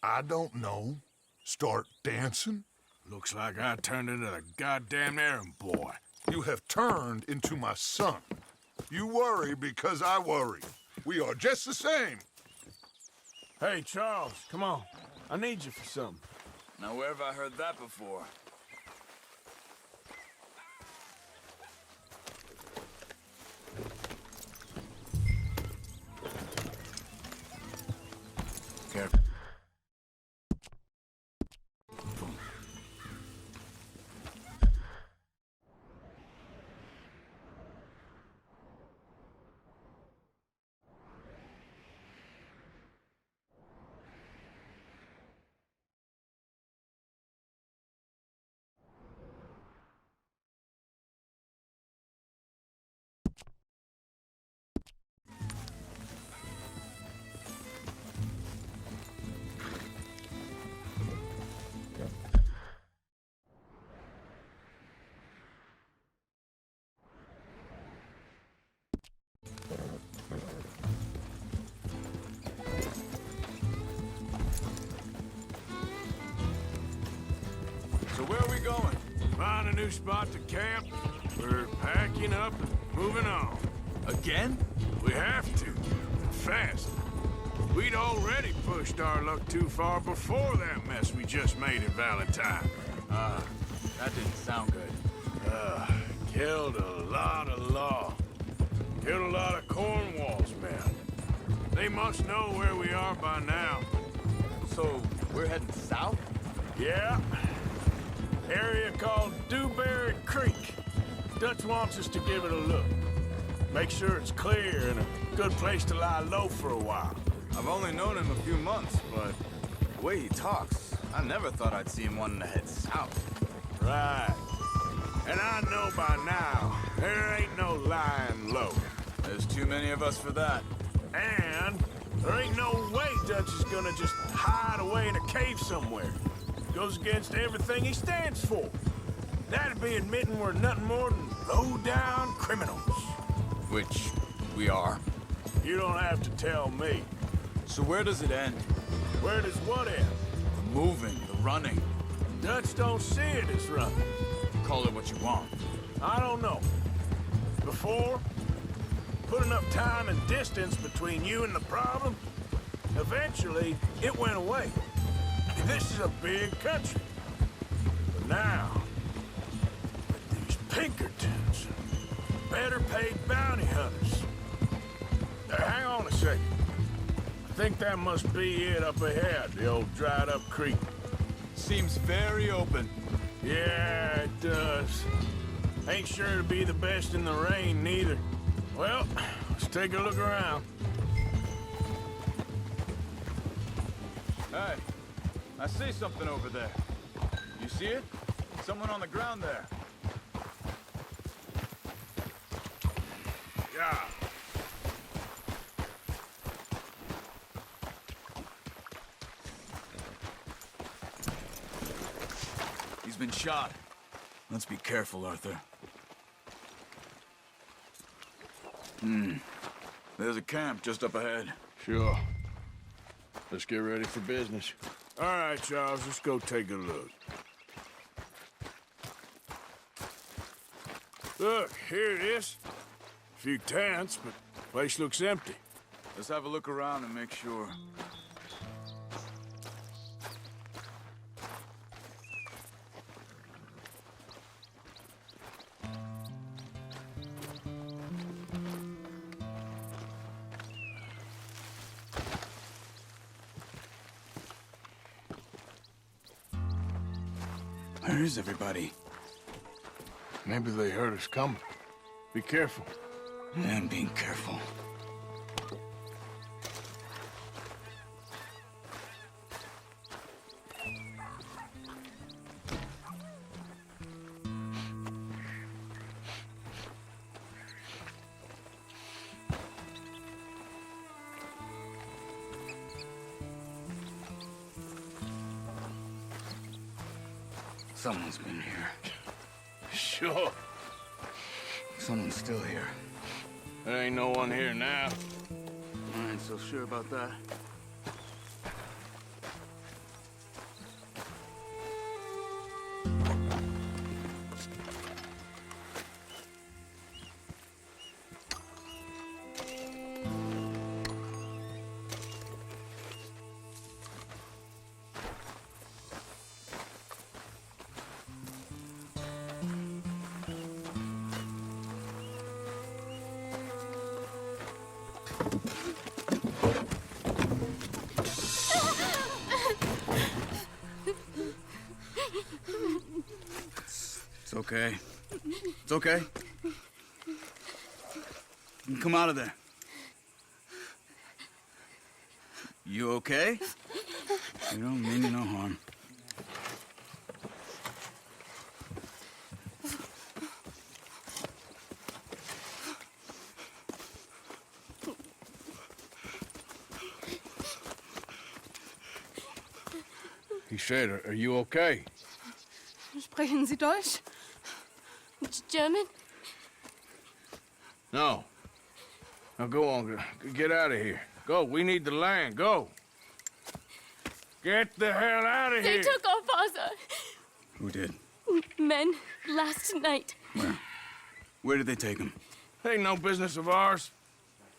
I don't know. Start dancing? Looks like I turned into the goddamn errand boy. You have turned into my son. You worry because I worry. We are just the same. Hey, Charles, come on. I need you for something. Now, where have I heard that before? Careful. So where are we going? Find a new spot to camp. We're packing up and moving on. Again? We have to. And fast. We'd already pushed our luck too far before that mess we just made at Valentine. That didn't sound good. Killed a lot of law. Killed a lot of Cornwall's men. They must know where we are by now. So, we're heading south? Yeah. Area called Dewberry Creek. Dutch wants us to give it a look. Make sure it's clear and a good place to lie low for a while. I've only known him a few months, but the way he talks, I never thought I'd see him wanting to head south. Right. And I know by now, there ain't no lying low. There's too many of us for that. And there ain't no way Dutch is gonna just hide away in a cave somewhere. Goes against everything he stands for. That'd be admitting we're nothing more than low-down criminals. Which we are. You don't have to tell me. So where does it end? Where does what end? The moving, the running. Dutch don't see it as running. Call it what you want. I don't know. Before, put enough time and distance between you and the problem, eventually it went away. This is a big country. But now, with these Pinkertons, better paid bounty hunters. Hang on a second. I think that must be it up ahead, the old dried up creek. Seems very open. Yeah, it does. Ain't sure to be the best in the rain, neither. Well, let's take a look around. Hey, I see something over there. You see it? Someone on the ground there. Yeah. He's been shot. Let's be careful, Arthur. There's a camp just up ahead. Sure. Let's get ready for business. All right, Charles, let's go take a look. Look, here it is. A few tents, but the place looks empty. Let's have a look around and make sure. Where is everybody? Maybe they heard us coming. Be careful. I'm being careful. Someone's been here. Sure. Someone's still here. There ain't no one here now. I ain't so sure about that. okay. It's okay. You can come out of there. You okay? You don't mean you no harm. He said, are you okay? Sprechen Sie Deutsch? German? No. Now go on, get out of here. Go, we need the land, go. Get the hell out of They here. took our father. Who did? Men last night. Where? Where did they take him? Ain't no business of ours.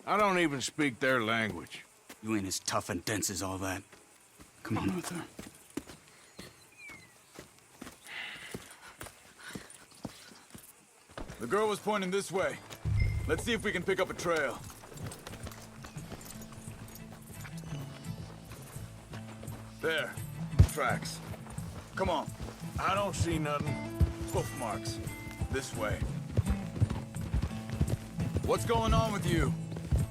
I don't even speak their language. You ain't as tough and dense as all that. Come on, Arthur. The girl was pointing this way. Let's see if we can pick up a trail. There. Tracks. Come on. I don't see nothing. Hoof marks. This way. What's going on with you?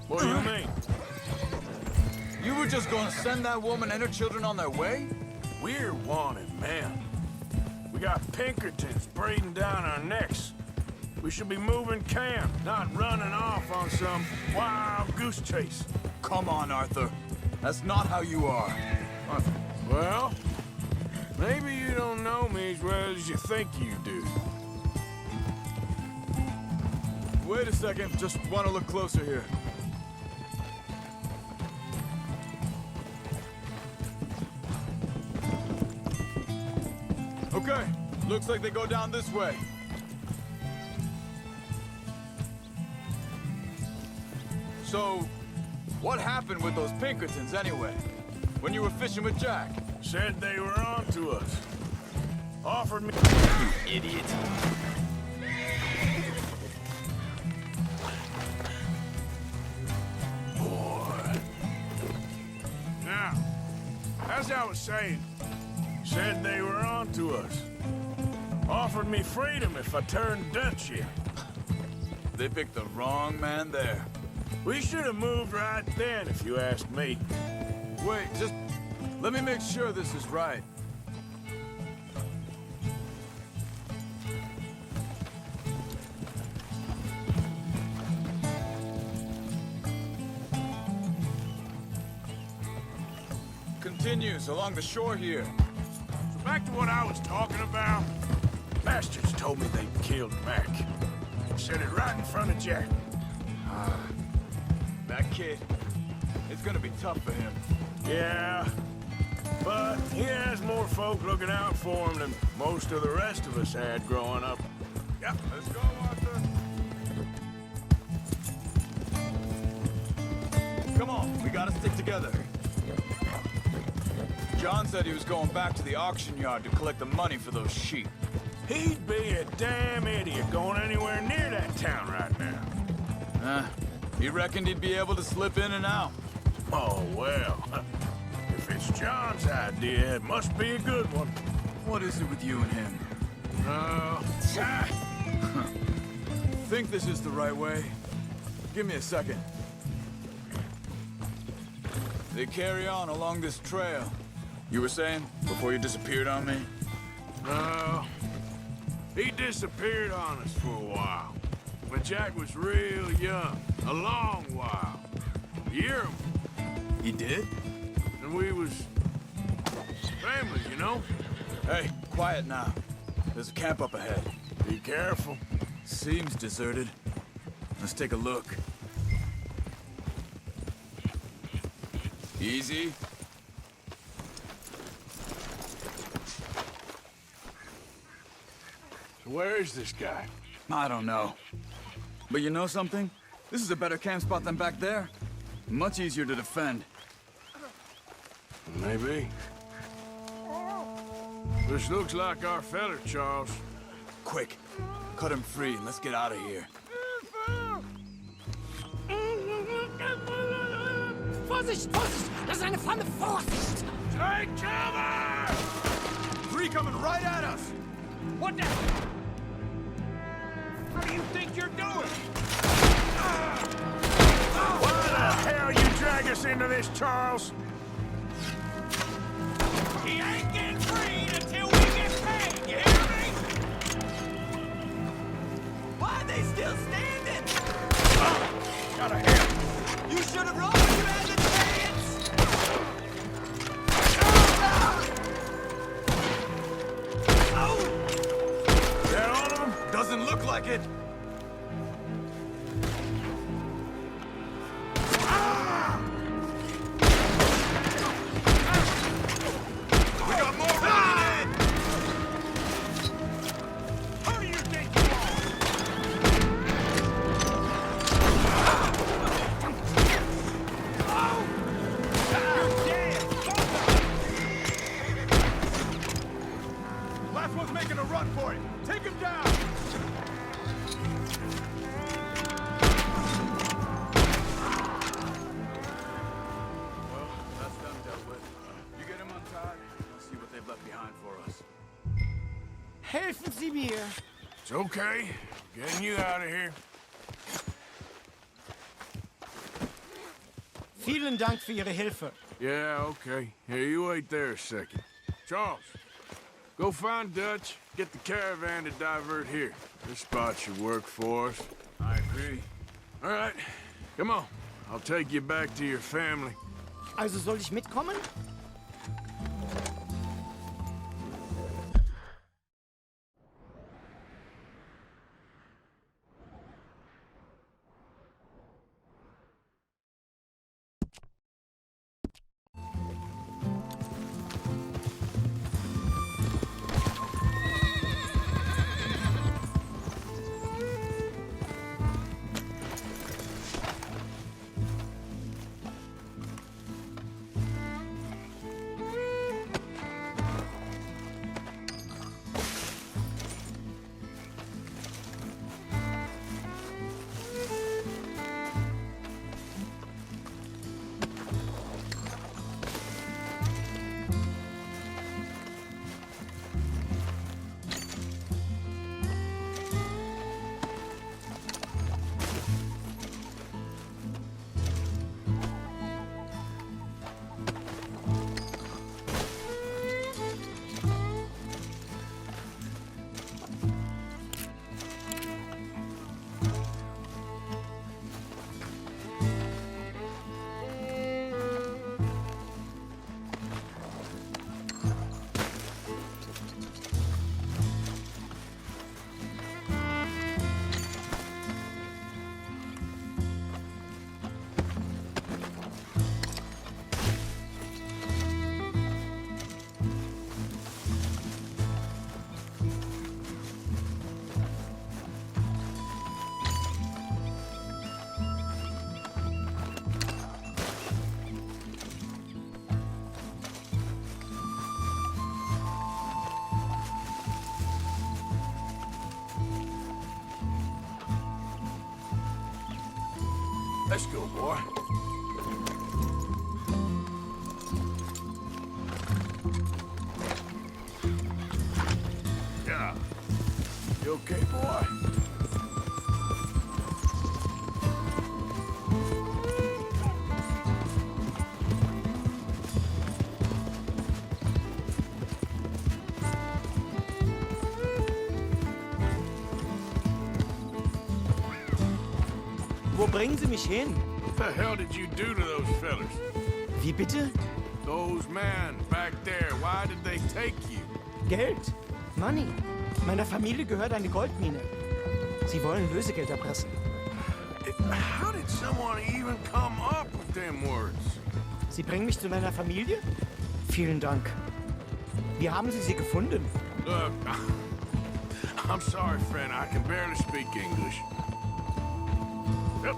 What do you mean? You were just gonna send that woman and her children on their way? We're wanted men. We got Pinkertons breathing down our necks. We should be moving camp, not running off on some wild goose chase. Come on, Arthur. That's not how you are. Arthur. Well, maybe you don't know me as well as you think you do. Wait a second. Just want to look closer here. Okay. Looks like they go down this way. So, what happened with those Pinkertons anyway? When you were fishing with Jack? Said they were on to us. Offered me... Idiot. Boy. Now, as I was saying, said they were on to us. Offered me freedom if I turned Dutchy. They picked the wrong man there. We should have moved right then, if you ask me. Wait, just let me make sure this is right. Continues along the shore here. So back to what I was talking about. Bastards told me they'd killed Mac. Said it right in front of Jack. That kid, it's gonna be tough for him. Yeah, but he has more folk looking out for him than most of the rest of us had growing up. Yep, let's go, Arthur. Come on, we gotta stick together. John said he was going back to the auction yard to collect the money for those sheep. He'd be a damn idiot going anywhere near that town right now. He reckoned he'd be able to slip in and out. Oh, well. If it's John's idea, it must be a good one. What is it with you and him? Think this is the right way? Give me a second. They carry on along this trail. You were saying, before you disappeared on me? No. He disappeared on us for a while. When Jack was real young. A long while. A year. He did? And we was... family, you know? Hey, quiet now. There's a camp up ahead. Be careful. Seems deserted. Let's take a look. Easy. So where is this guy? I don't know. But you know something? This is a better camp spot than back there. Much easier to defend. Maybe. This looks like our feller, Charles. Quick, cut him free and let's get out of here. Vorsicht, Vorsicht! Das ist eine Pfanne! Vorsicht! Take cover! Three coming right at us! What the? do you think you're doing? Why the hell you drag us into this, Charles? He ain't getting freed until we get paid, you hear me? Why are they still standing? Got a hit. You should have run when you had the chance! Is that all of them? Doesn't look like it. We got more running in. Who do you think you are? You're dead! Last one's making a run for it. Take him down. Well, that's them dealt with. You get him untied. Let's see what they've left behind for us. Helfen Sie mir! It's okay. Getting you out of here. Vielen Dank für Ihre Hilfe. Yeah, okay. Here, you wait there a second. Charles, go find Dutch. Get the caravan to divert here. This spot should work for us. I agree. All right, come on. I'll take you back to your family. Also soll ich mitkommen? Let's go, boy. Yeah. You okay, boy? Wo bringen Sie mich hin? What the hell did you do to those fellas? Wie bitte? Those men back there, why did they take you? Geld. Money. Meiner Familie gehört eine Goldmine. Sie wollen Lösegeld erpressen. How did someone even come up with them words? Sie bringen mich zu meiner Familie? Vielen Dank. Wie haben Sie sie gefunden? Look, I'm sorry, friend. I can barely speak English. Yep.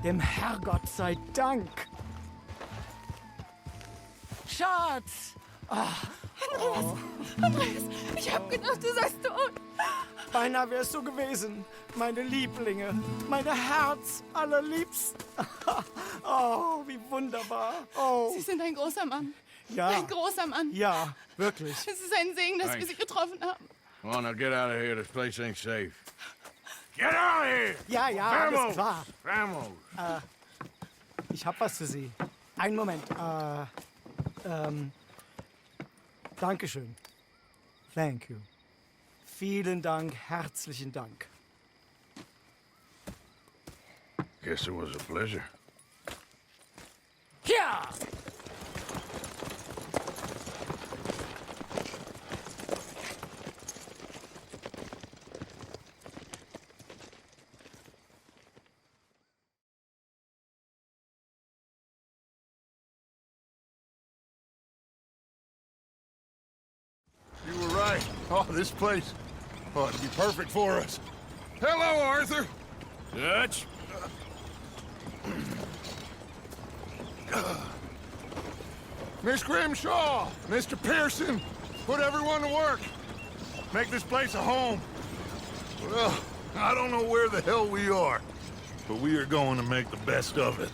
Dem Herrgott sei Dank. Schatz! Andreas, ich hab gedacht, du seist tot. Beinahe wärst du gewesen. Meine Lieblinge. Meine Herz allerliebsten. Oh, wie wunderbar. Oh, Sie sind ein großer Mann. ja. Ein großer Mann. Ja, wirklich. Es ist ein Segen, dass wir Thanks. Sie getroffen haben. Come on, now get out of here. This place ain't safe. Get out of here! Ja, ja, alles klar. Vamos! Ich hab was für Sie. Einen Moment. Dankeschön. Thank you. Vielen Dank, herzlichen Dank. Guess it was a pleasure. Ja! You were right. Oh, this place ought to be perfect for us. Hello, Arthur. Dutch? Miss Grimshaw, Mr. Pearson, put everyone to work. Make this place a home. Well, I don't know where the hell we are, but we are going to make the best of it.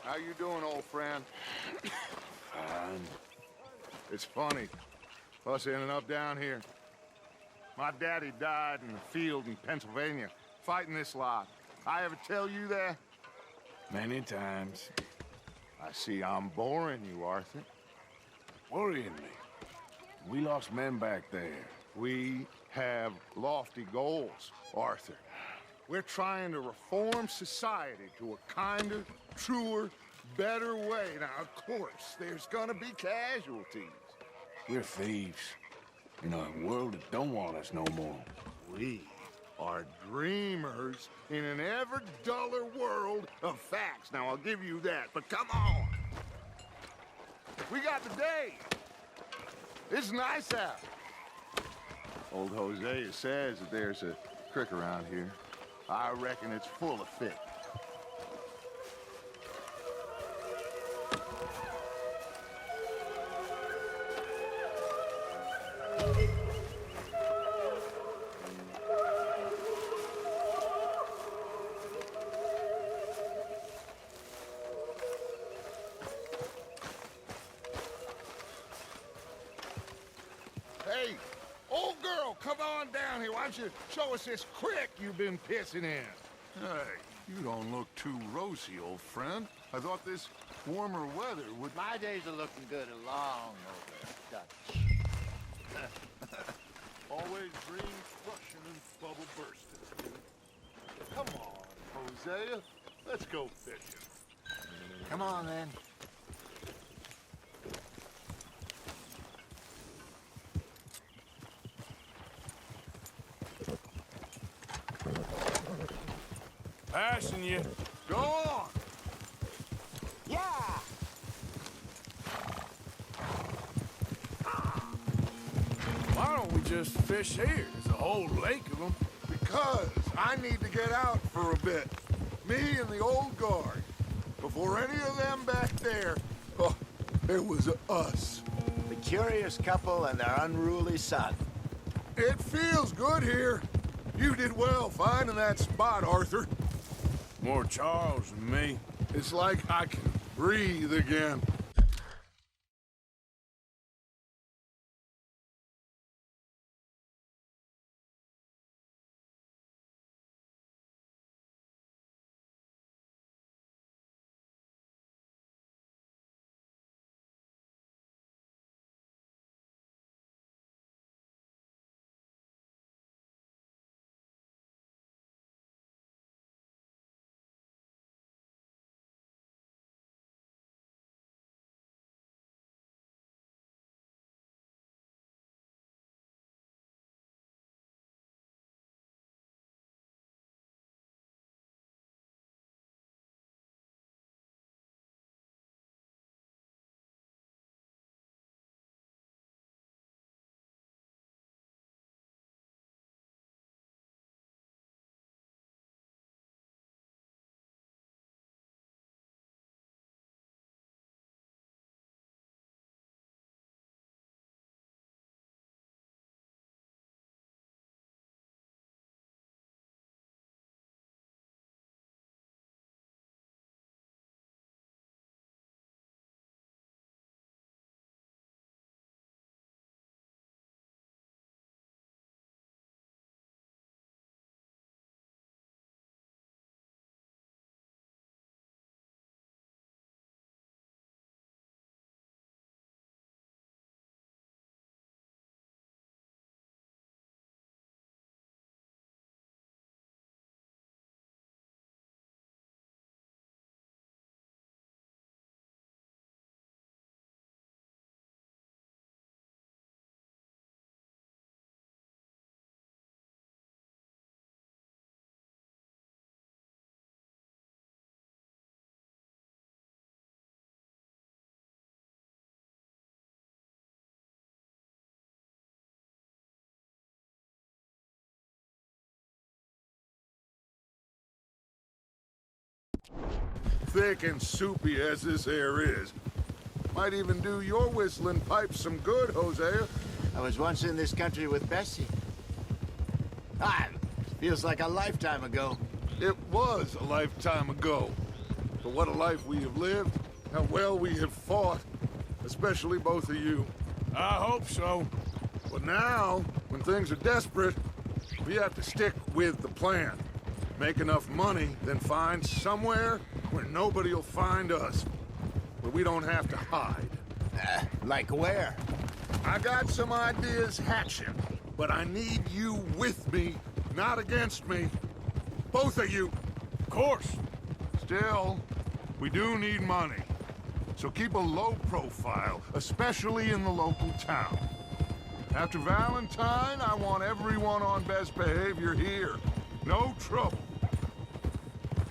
How you doing, old friend? Fine. It's funny, us ending up down here. My daddy died in the field in Pennsylvania, fighting this lot. I ever tell you that? Many times. I see I'm boring you, Arthur. Worrying me. We lost men back there. We have lofty goals, Arthur. We're trying to reform society to a kinder, truer, better way. Now, of course, there's gonna be casualties. We're thieves. In a world that don't want us no more. We are dreamers in an ever duller world of facts. Now, I'll give you that, but come on. We got the day. It's nice out. Old Hosea says that there's a creek around here. I reckon it's full of fish. Hey, old girl, come on down here. Why don't you show us this creek you've been pissing in? Hey, you don't look too rosy, old friend. I thought this warmer weather would... My days are looking good along over, Dutch. Always dreams crushing and bubble bursting. Come on, Hosea. Let's go fishing. Come on, then. Passing you. Go on! Yeah! Why don't we just fish here? There's a whole lake of them. Because I need to get out for a bit. Me and the old guard. Before any of them back there, oh, it was us. The curious couple and their unruly son. It feels good here. You did well finding that spot, Arthur. More Charles than me. It's like I can breathe again. Thick and soupy as this air is. Might even do your whistling pipes some good, Hosea. I was once in this country with Bessie. Feels like a lifetime ago. It was a lifetime ago. for what a life we have lived, how well we have fought, especially both of you. I hope so. But now, when things are desperate, we have to stick with the plan. Make enough money, then find somewhere where nobody will find us. Where we don't have to hide. Like where? I got some ideas hatching, but I need you with me, not against me. Both of you. Of course. Still, we do need money. So keep a low profile, especially in the local town. After Valentine, I want everyone on best behavior here. No trouble.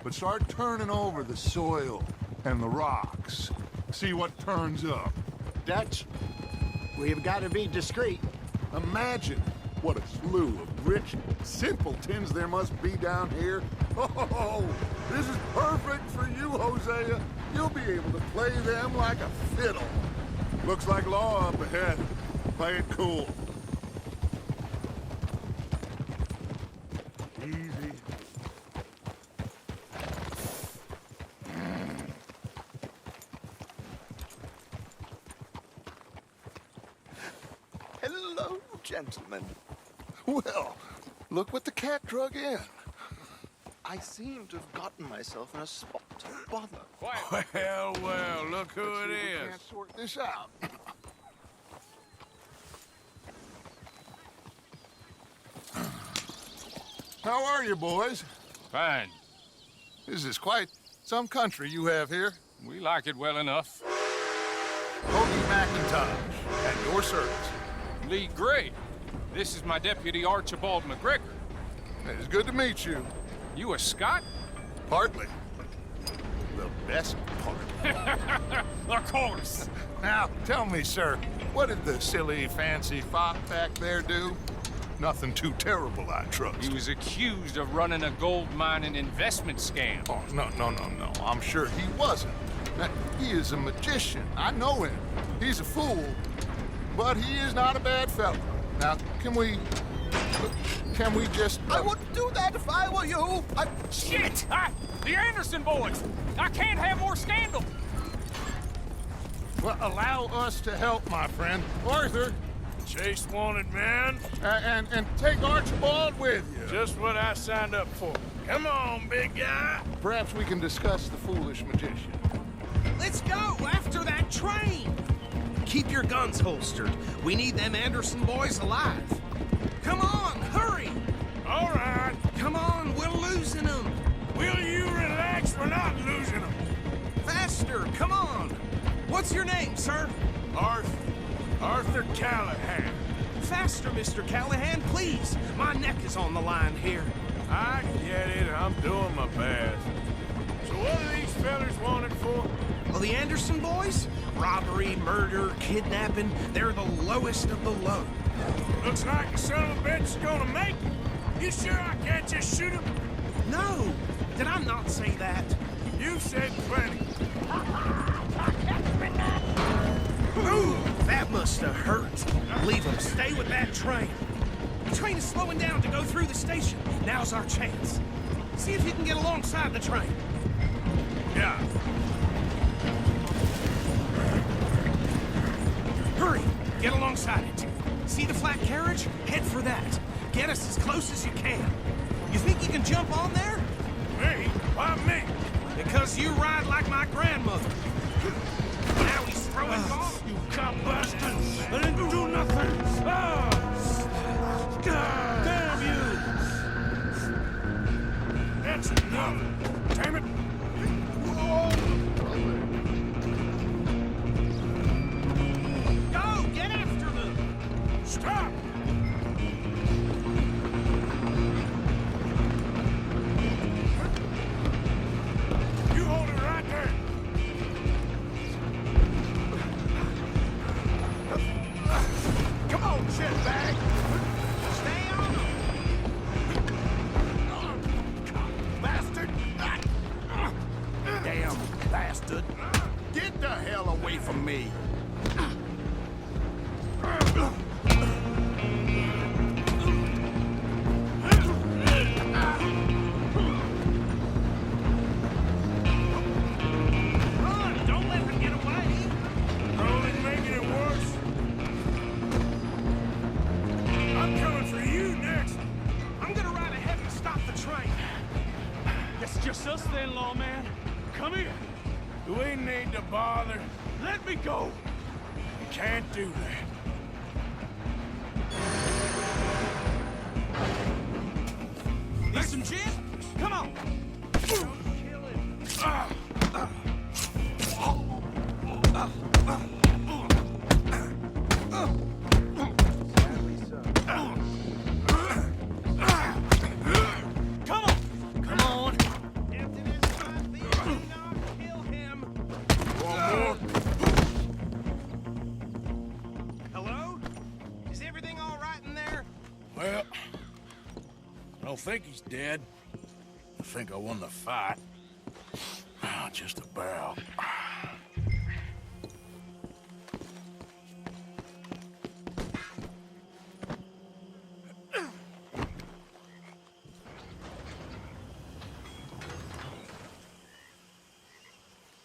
But start turning over the soil and the rocks. See what turns up. Dutch, we've got to be discreet. Imagine what a slew of rich simpletons there must be down here. Oh, this is perfect for you, Hosea. You'll be able to play them like a fiddle. Looks like law up ahead. Play it cool. Easy. Hello, gentlemen. Well, look what the cat drug in. I seem to have gotten myself in a spot to bother. Well, look who it We is. can't sort this out. How are you, boys? Fine. This is quite some country you have here. We like it well enough. Cody McIntosh, at your service. Lee Gray. This is my deputy Archibald McGregor. It's good to meet you. You a Scot? Partly. The best part. Of course. Now, tell me, sir, what did the silly, fancy fop back there do? Nothing too terrible, I trust. He was accused of running a gold mining investment scam. Oh, no. I'm sure he wasn't. He is a magician. I know him. He's a fool, but he is not a bad fellow. Now, can we just... I wouldn't do that if I were you. Shit! The Anderson boys! I can't have more scandal! Well, allow us to help, my friend. Arthur, Chase wanted man. and take Archibald with you. Just what I signed up for. Come on, big guy. Perhaps we can discuss the foolish magician. Let's go after that train! Keep your guns holstered. We need them Anderson boys alive. Come on, hurry! All right. Come on, we're losing them. Will you relax? We're not losing them. Faster, come on. What's your name, sir? Arthur Callahan. Faster, Mr. Callahan, please. My neck is on the line here. I get it. I'm doing my best. So what are these fellas wanted for? Well, the Anderson boys? Robbery, murder, kidnapping. They're the lowest of the low. Looks like the son of a bitch is gonna make it. You sure I can't just shoot him? No! Did I not say that? You said plenty. Ooh, that must have hurt. Leave them. Stay with that train. The train is slowing down to go through the station. Now's our chance. See if you can get alongside the train. Yeah. Hurry! Get alongside it. See the flat carriage? Head for that. Get us as close as you can. You think you can jump on there? Me? Why me? Because you ride like my grandmother. Now he's throwing bombs. You cop bastard! I didn't do nothing! Ah! God damn you! That's enough! Damn it! Go! Get after them! Stop! You hold it right there! Come on, shitbag. Stay on them! Bastard. Damn bastard. Get the hell away from me. It's just us then, lawman. Come here. We need to bother. Let me go. You can't do that. Need some gin? Come on. Come on. Kill him. One more. Hello? Is everything all right in there? Well, I don't think he's dead. I think I won the fight. Just about.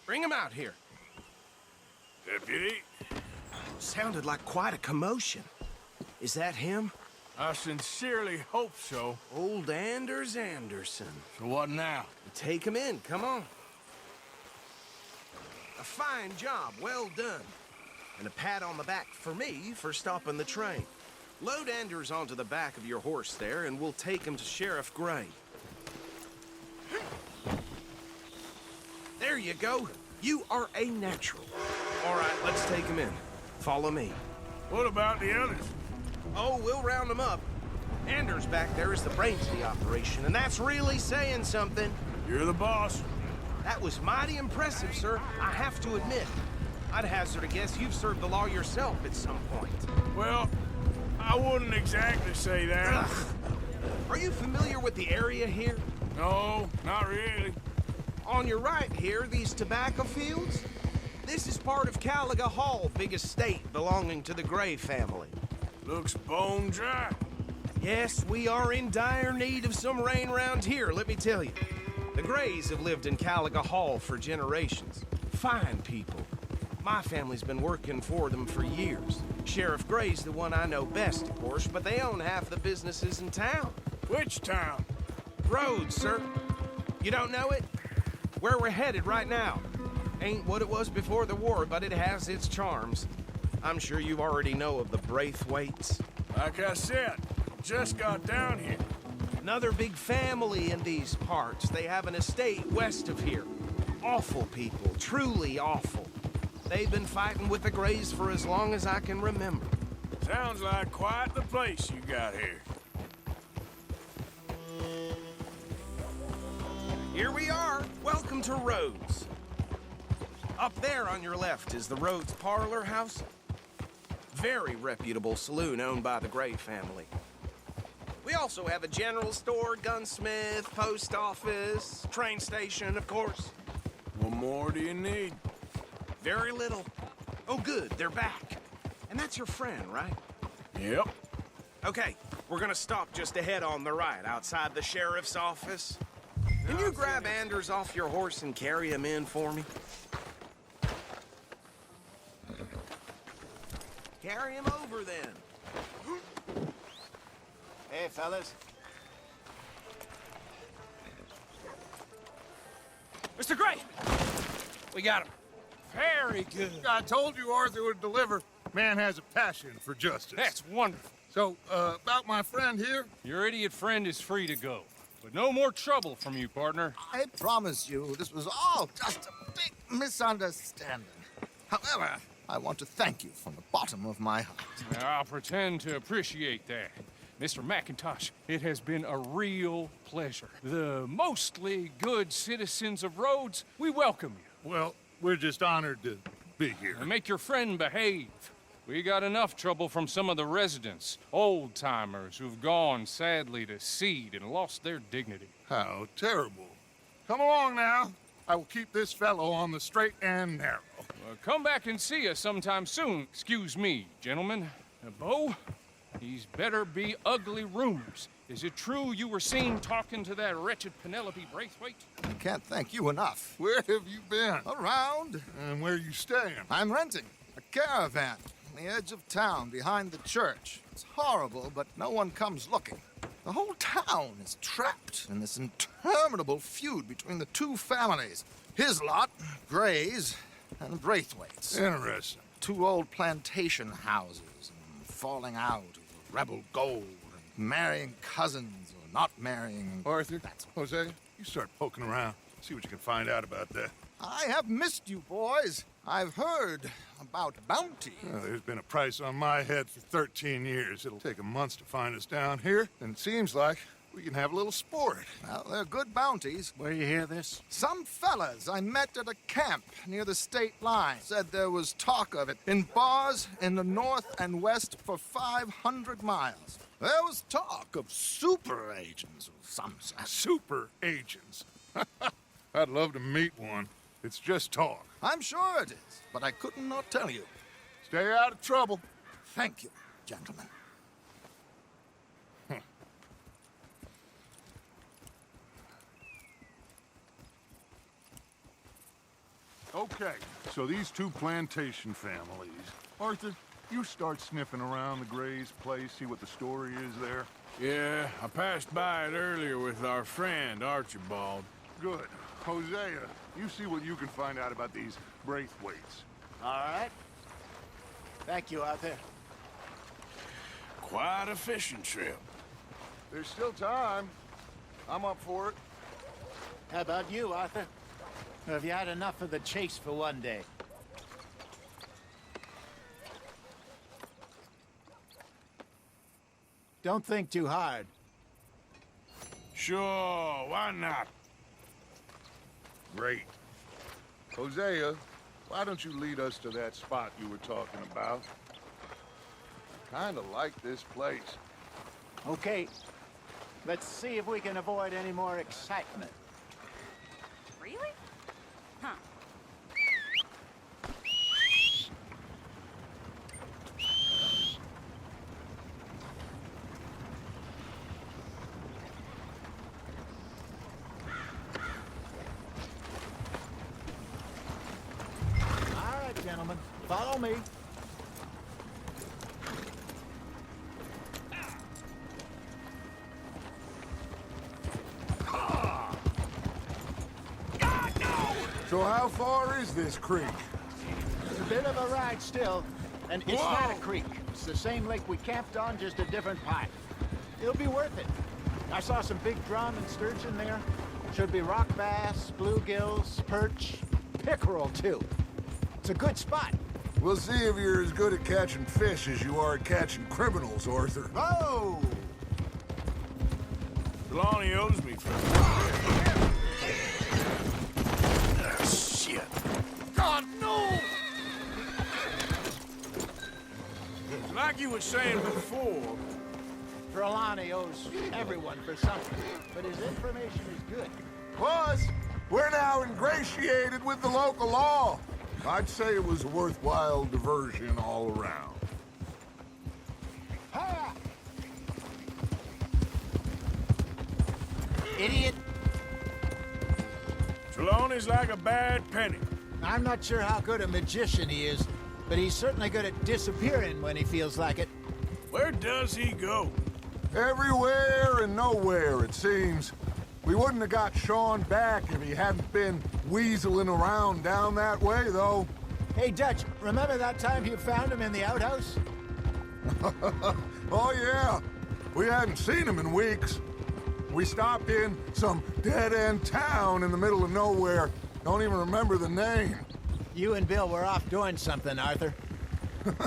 Bring him out here. Deputy, Sounded like quite a commotion. Is that him? I sincerely hope so. Old Anders Anderson. So what now? Take him in, come on. A fine job, well done. And a pat on the back for me for stopping the train. Load Anders onto the back of your horse there, and we'll take him to Sheriff Gray. There you go. You are a natural. All right, let's take him in. Follow me. What about the others? Oh, we'll round them up. Anders back there is the brains of the operation, and that's really saying something. You're the boss. That was mighty impressive, sir. I have to admit. I'd hazard a guess you've served the law yourself at some point. Well, I wouldn't exactly say that. Ugh. Are you familiar with the area here? No, not really. On your right here, these tobacco fields? This is part of Caliga Hall, big estate belonging to the Gray family. Looks bone dry. Yes, we are in dire need of some rain round here, let me tell you. The Grays have lived in Caliga Hall for generations. Fine people. My family's been working for them for years. Sheriff Gray's the one I know best, of course, but they own half the businesses in town. Which town? Rhodes, sir. You don't know it? Where we're headed right now. Ain't what it was before the war, but it has its charms. I'm sure you already know of the Braithwaites. Like I said, just got down here. Another big family in these parts. They have an estate west of here. Awful people, truly awful. They've been fighting with the Grays for as long as I can remember. Sounds like quite the place you got here. Here we are. Welcome to Rhodes. Up there on your left is the Rhodes Parlor House. Very reputable saloon owned by the Gray family. We also have a general store, gunsmith, post office, train station, of course. What more do you need? Very little. Oh, good, they're back. And that's your friend, right? Yep. Okay, we're gonna stop just ahead on the right, outside the sheriff's office. Can you grab Anders off your horse and carry him in for me? Carry him over, then. Hey, fellas. Mr. Gray! We got him. Very good. I told you Arthur would deliver. Man has a passion for justice. That's wonderful. So, about my friend here? Your idiot friend is free to go. But no more trouble from you, partner. I promise you, this was all just a big misunderstanding. However, I want to thank you from the bottom of my heart. I'll pretend to appreciate that. Mr. McIntosh, it has been a real pleasure. The mostly good citizens of Rhodes, we welcome you. Well, we're just honored to be here. And make your friend behave. We got enough trouble from some of the residents, old-timers who've gone, sadly, to seed and lost their dignity. How terrible. Come along now. I will keep this fellow on the straight and narrow. Well, come back and see us sometime soon. Excuse me, gentlemen. Bo, these better be ugly rumors. Is it true you were seen talking to that wretched Penelope Braithwaite? I can't thank you enough. Where have you been? Around. And where you staying? I'm renting a caravan on the edge of town behind the church. It's horrible, but no one comes looking. The whole town is trapped in this interminable feud between the two families. His lot, Gray's, and Braithwaite's. Interesting. Two old plantation houses, and falling out over rebel gold, and marrying cousins or not marrying. Arthur, That's Jose, you start poking around. See what you can find out about that. I have missed you, boys. I've heard about bounty. Well, there's been a price on my head for 13 years. It'll take 'em months to find us down here, and it seems like we can have a little sport. Well, they're good bounties. Where you hear this? Some fellas I met at a camp near the state line said there was talk of it in bars in the north and west for 500 miles. There was talk of super agents of some sort. Super agents. I'd love to meet one. It's just talk. I'm sure it is, but I couldn't not tell you. Stay out of trouble. Thank you, gentlemen. Okay, so these two plantation families. Arthur, you start sniffing around the Gray's place, see what the story is there. Yeah, I passed by it earlier with our friend, Archibald. Good. Hosea, you see what you can find out about these Braithwaites. All right. Thank you, Arthur. Quite a fishing trip. There's still time. I'm up for it. How about you, Arthur? Have you had enough of the chase for one day? Don't think too hard. Sure, why not? Great. Hosea, why don't you lead us to that spot you were talking about? I kinda like this place. Okay. Let's see if we can avoid any more excitement. Really? Huh. All right, gentlemen. Follow me. So how far is this creek? It's a bit of a ride still, and it's not a creek. It's the same lake we camped on, just a different pipe. It'll be worth it. I saw some big drum and sturgeon there. Should be rock bass, bluegills, perch, pickerel too. It's a good spot. We'll see if you're as good at catching fish as you are at catching criminals, Arthur. Oh! Trelawney owes me for Shit. God, no! like you were saying before. Trelawney owes everyone for something, but his information is good. Plus, we're now ingratiated with the local law. I'd say it was a worthwhile diversion all around. Ha! Idiot! Trelawney's like a bad penny. I'm not sure how good a magician he is, but he's certainly good at disappearing when he feels like it. Where does he go? Everywhere and nowhere, it seems. We wouldn't have got Sean back if he hadn't been weaseling around down that way, though. Hey, Dutch, remember that time you found him in the outhouse? Oh, yeah. We hadn't seen him in weeks. We stopped in some dead-end town in the middle of nowhere. Don't even remember the name. You and Bill were off doing something, Arthur.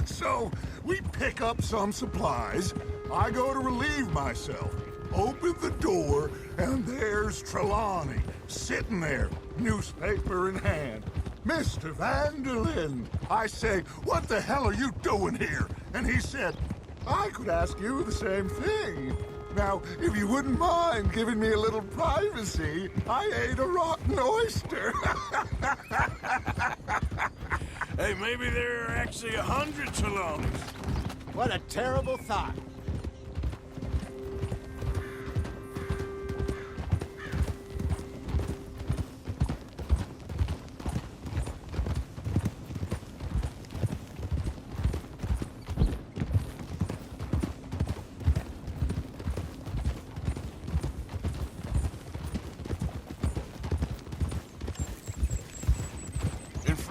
So, we pick up some supplies. I go to relieve myself. Open the door, and there's Trelawney, sitting there, newspaper in hand. Mr. Vanderlyn. I say, what the hell are you doing here? And he said, I could ask you the same thing. Now, if you wouldn't mind giving me a little privacy, I ate a rotten oyster. Hey, maybe there are actually 100 Trelawneys. What a terrible thought.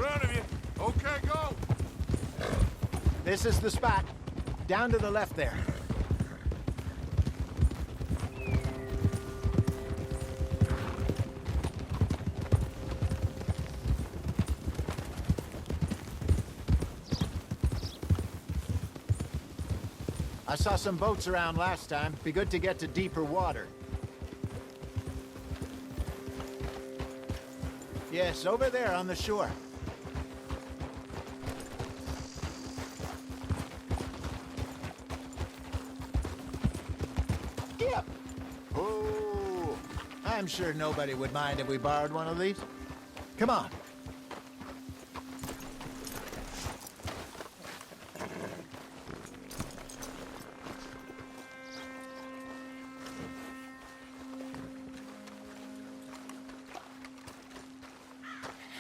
front of you. Okay, go. This is the spot. Down to the left there. I saw some boats around last time. Be good to get to deeper water. Yes, over there on the shore. Yep. Oh, I'm sure nobody would mind if we borrowed one of these. Come on.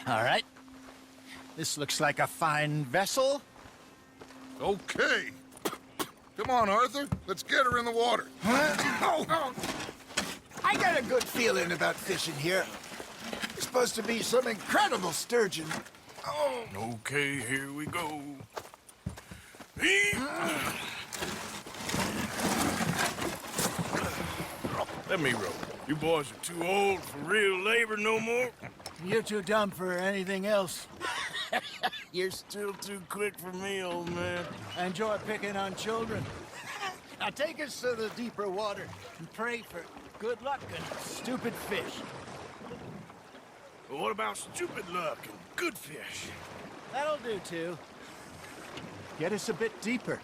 All right. This looks like a fine vessel. Okay. Come on, Arthur. Let's get her in the water. Oh. I got a good feeling about fishing here. It's supposed to be some incredible sturgeon. Oh. Okay, here we go. Let me row. You boys are too old for real labor no more. You're too dumb for anything else. You're still too quick for me, old man. I enjoy picking on children. Now take us to the deeper water and pray for good luck and stupid fish. But what about stupid luck and good fish? That'll do, too. Get us a bit deeper.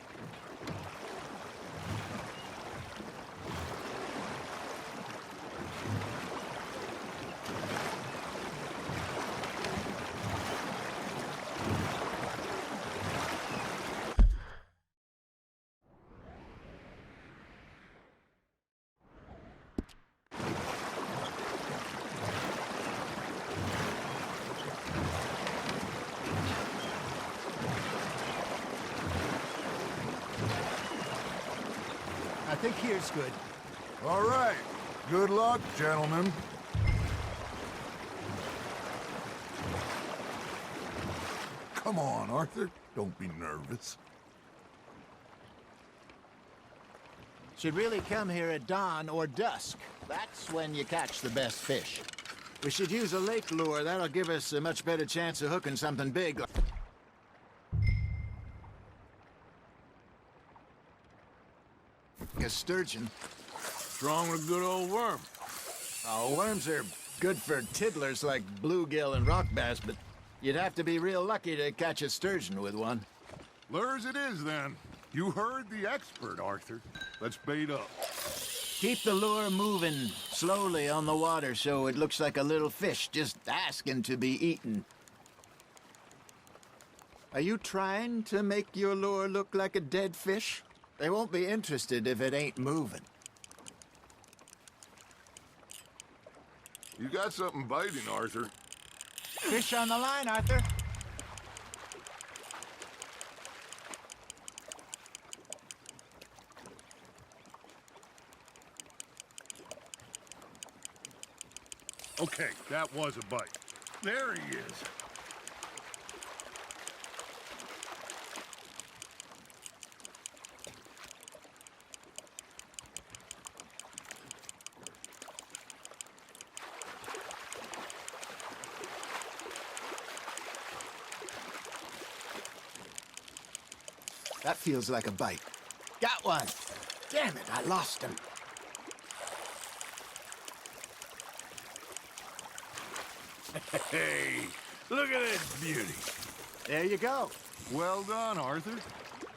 I think here's good. All right. Good luck, gentlemen. Come on, Arthur. Don't be nervous. Should really come here at dawn or dusk. That's when you catch the best fish. We should use a lake lure. That'll give us a much better chance of hooking something big. A sturgeon. Strong with a good old worm. Oh, worms are good for tiddlers like bluegill and rock bass, but you'd have to be real lucky to catch a sturgeon with one. Lures it is, then. You heard the expert, Arthur. Let's bait up. Keep the lure moving slowly on the water so it looks like a little fish just asking to be eaten. Are you trying to make your lure look like a dead fish? They won't be interested if it ain't moving. You got something biting, Arthur. Fish on the line, Arthur. Okay, that was a bite. There he is. That feels like a bite. Got one. Damn it, I lost him. Hey, look at this beauty. There you go. Well done, Arthur.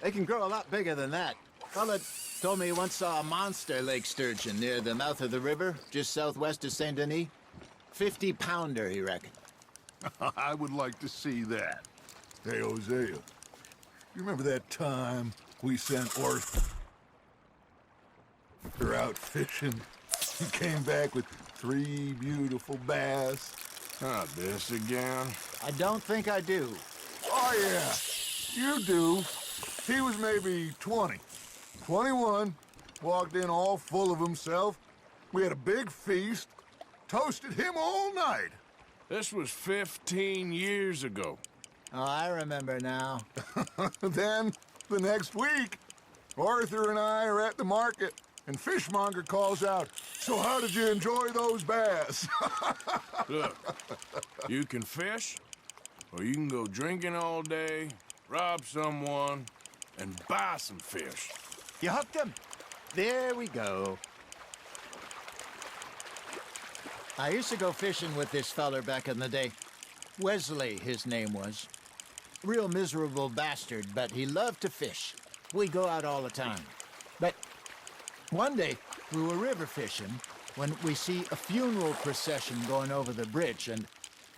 They can grow a lot bigger than that. Fella told me he once saw a monster lake sturgeon near the mouth of the river, just southwest of Saint Denis. 50-pounder, he reckoned. I would like to see that. Hey, Hosea. You remember that time we sent Arthur out fishing? He came back with 3 beautiful bass. Not this again. I don't think I do. Oh, yeah. You do. He was maybe 20. 21. Walked in all full of himself. We had a big feast. Toasted him all night. This was 15 years ago. Oh, I remember now. Then, the next week, Arthur and I are at the market, and Fishmonger calls out, "So how did you enjoy those bass?" Look, you can fish, or you can go drinking all day, rob someone, and buy some fish. You hooked him. There we go. I used to go fishing with this feller back in the day. Wesley, his name was. Real miserable bastard, but he loved to fish. We'd go out all the time. But one day, we were river fishing when we see a funeral procession going over the bridge, and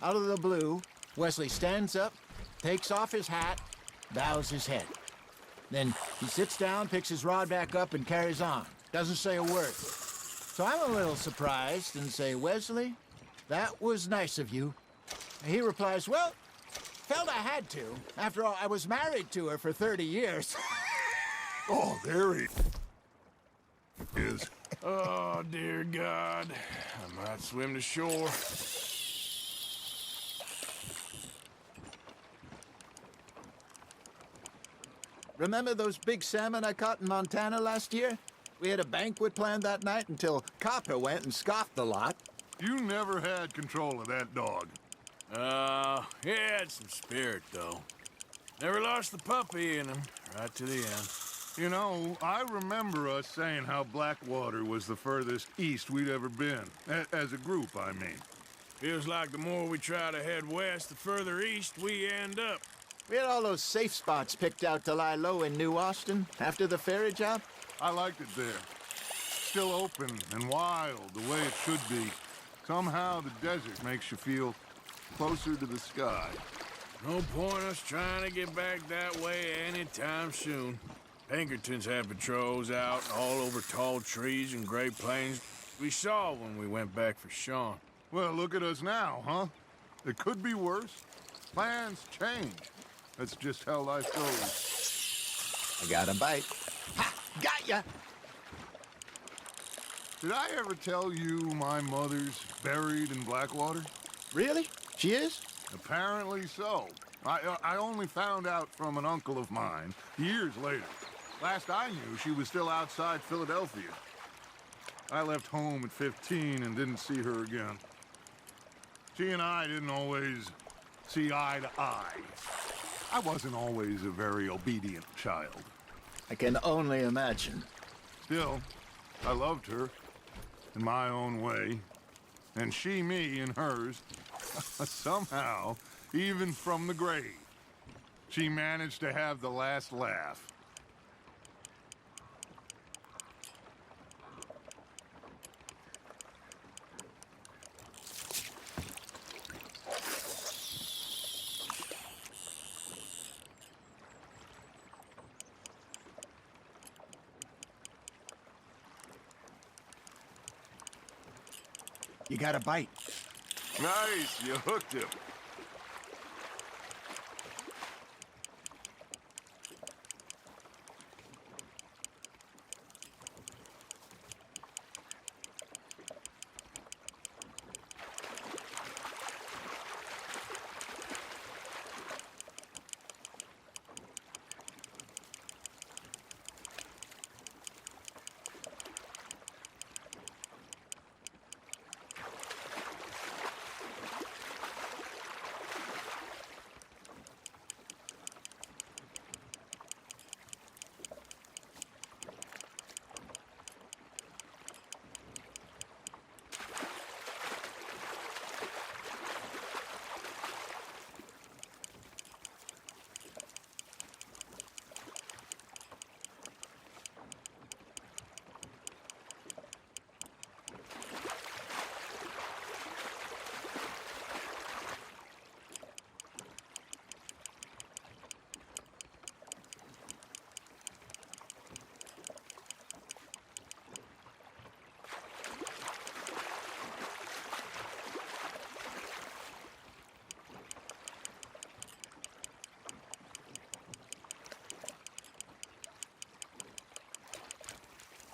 out of the blue, Wesley stands up, takes off his hat, bows his head. Then he sits down, picks his rod back up, and carries on. Doesn't say a word. So I'm a little surprised and say, "Wesley, that was nice of you." And he replies, "Well, felt I had to. After all, I was married to her for 30 years. Oh, there he is. Oh, dear God. I might swim to shore. Remember those big salmon I caught in Montana last year? We had a banquet planned that night until Copper went and scoffed the lot. You never had control of that dog. He had some spirit, though. Never lost the puppy in him, right to the end. You know, I remember us saying how Blackwater was the furthest east we'd ever been. As a group, I mean. Feels like the more we try to head west, the further east we end up. We had all those safe spots picked out to lie low in New Austin after the ferry job. I liked it there. Still open and wild, the way it should be. Somehow the desert makes you feel closer to the sky. No point us trying to get back that way anytime soon. Pinkertons had patrols out all over tall trees and Great Plains. We saw when we went back for Sean. Well, look at us now, huh? It could be worse. Plans change. That's just how life goes. I got a bite. Ha! Got ya! Did I ever tell you my mother's buried in Blackwater? Really? She is? Apparently so. I only found out from an uncle of mine years later. Last I knew, she was still outside Philadelphia. I left home at 15 and didn't see her again. She and I didn't always see eye to eye. I wasn't always a very obedient child. I can only imagine. Still, I loved her in my own way, and she me in hers. Somehow, even from the grave, she managed to have the last laugh. You got a bite. Nice, you hooked him.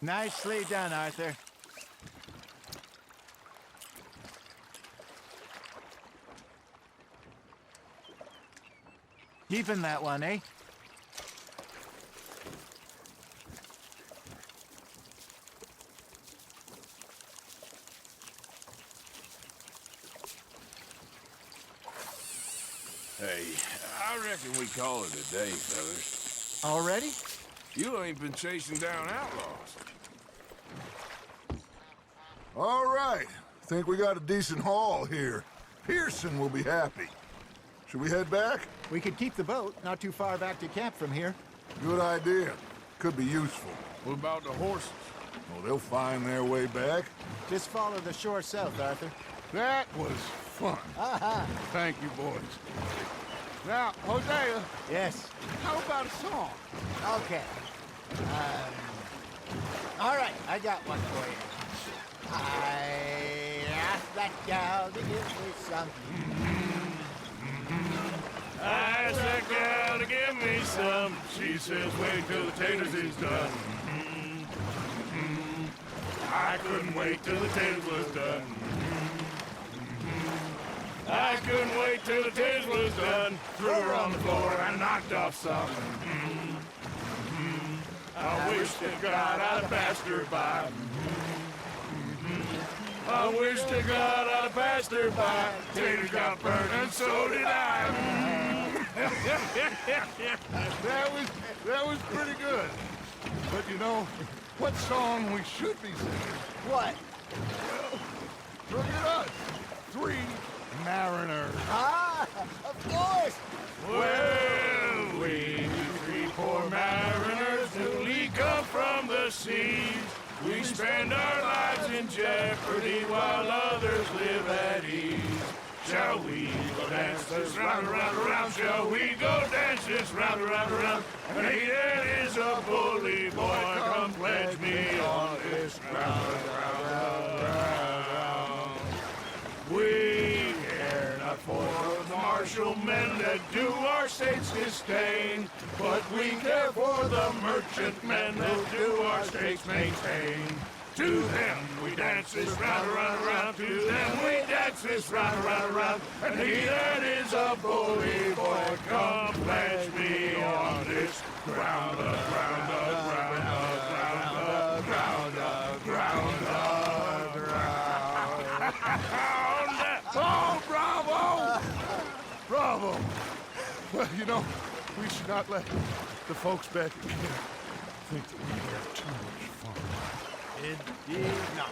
Nicely done, Arthur. Keeping that one, eh? Hey, I reckon we call it a day, fellas. Already? You ain't been chasing down outlaws. All right. Think we got a decent haul here. Pearson will be happy. Should we head back? We could keep the boat not too far back to camp from here. Good idea. Could be useful. What about the horses? Oh, they'll find their way back. Just follow the shore south, Arthur. That was fun. Aha! Thank you, boys. Now, Hosea, Yes. how about a song? Okay. All right, I got one for you. I asked that gal to give me some. I asked that gal to give me some. She says, wait till the taters is done. I couldn't wait till the taters was done. I couldn't wait till the taters was done. Threw her on the floor and knocked off something. I wish to God I'd passed her by. I wish to God I'd passed her by. Taters got burned and so did I. That was pretty good. But you know, what song we should be singing? What? Look at us. 3 mariners. Ah, of course. Well, we 3 poor mariners newly come from the seas. We spend our lives in jeopardy while others live at ease. Shall we go dance this round, around, around? Shall we go dance this round, around, around? And he that is a bully boy, come pledge me on this ground, ground. We care not for the martial men that do our states disdain, but we care for the merchant men that do our states maintain. To them we dance this round, around, around. To them we dance this round, around, around. And he that is a bully boy, come pledge me on this ground, the ground, the ground, the ground, the ground, the ground, the ground. Oh, bravo! Bravo! Well, you know, we should not let the folks back at camp think that we have too much fun. Indeed not.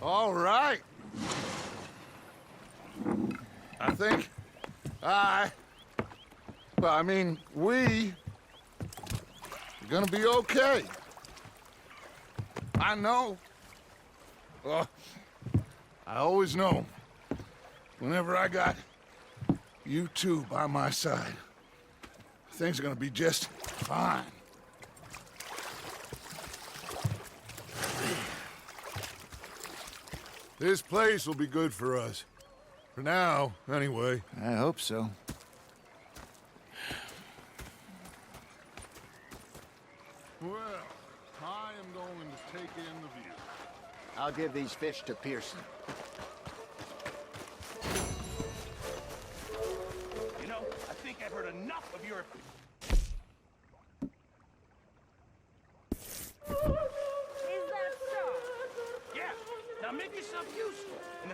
All right. I think we are gonna be okay. I know. I always know. Whenever I got you two by my side, things are gonna be just fine. This place will be good for us. For now, anyway. I hope so. Well, I am going to take in the view. I'll give these fish to Pearson. You know, I think I've heard enough of your